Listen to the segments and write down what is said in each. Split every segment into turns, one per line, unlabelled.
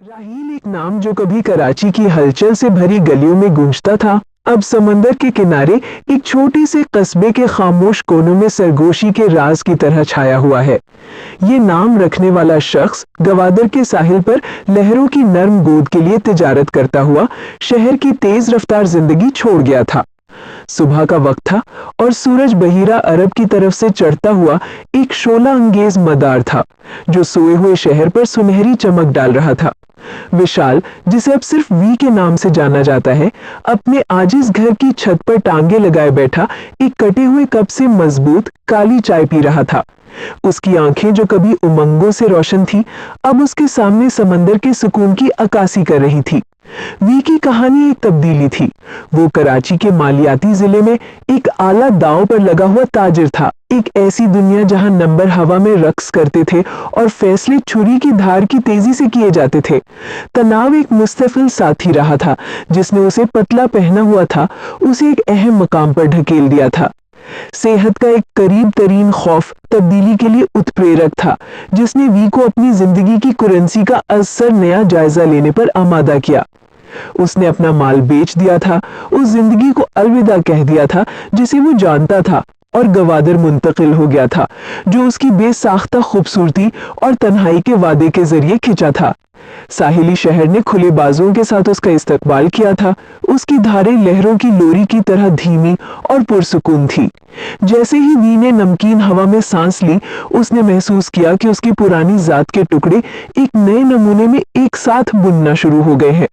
राहील एक नाम जो कभी कराची की हलचल से भरी गलियों में गूंजता था, अब समंदर के किनारे एक छोटे से कस्बे के खामोश कोनों में सरगोशी के राज की तरह छाया हुआ है। ये नाम रखने वाला शख्स गवादर के साहिल पर लहरों की नर्म गोद के लिए तिजारत करता हुआ शहर की तेज रफ्तार जिंदगी छोड़ गया था। सुबह का वक्त था और सूरज बहीरा अरब की तरफ से चढ़ता हुआ एक शोला अंगेज मदार था जो सोए हुए शहर पर सुनहरी चमक डाल रहा था। विशाल, जिसे अब सिर्फ वी के नाम से जाना जाता है, अपने आजिज घर की छत पर टांगे लगाए बैठा एक कटे हुए कप से मजबूत काली चाय पी रहा था। उसकी आंखें जो कभी उमंगों से रोशन थी, अब उसके सामने समंदर के सुकून की अक्कासी कर रही थी। वी की कहानी एक तब्दीली थी। वो कराची के मालियाती जिले में एक आला दांव पर लगा हुआ ताजिर था। एक ऐसी दुनिया जहां नंबर हवा में रक्स करते थे और फैसले छुरी की धार की तेजी से किए जाते थे। तनाव एक मुस्तफिल साथी रहा था जिसने उसे पतला पहना हुआ था, उसे एक अहम मकाम पर ढकेल दिया था। सेहत का एक करीब तरीन खौफ तब्दीली के लिए उत्प्रेरक था जिसने वी को अपनी जिंदगी की करेंसी का असर नया जायजा लेने पर आमादा किया। उसने अपना माल बेच दिया था, उस जिंदगी को अलविदा कह दिया था जिसे वो जानता था, और गवादर मुंतकिल हो गया था जो उसकी बेसाख्ता खूबसूरती और तन्हाई के वादे के जरिए खिंचा था। साहिली शहर ने खुले बाजुओं के साथ उसका इस्तकबाल किया था। उसकी धारें लहरों की लोरी की तरह धीमी और पुरसुकून थी। जैसे ही वी ने नमकीन हवा में सांस ली, उसने महसूस किया कि उसकी पुरानी जात के टुकड़े एक नए नमूने में एक साथ बुनना शुरू हो गए हैं।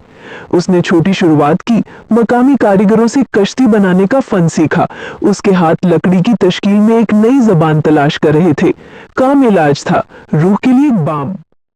उसने छोटी शुरुआत की, मकामी कारीगरों से कश्ती बनाने का फन सीखा। उसके हाथ लकड़ी की तश्कील में एक नई जबान तलाश कर रहे थे। काम इलाज था, रूह के लिए एक बाम।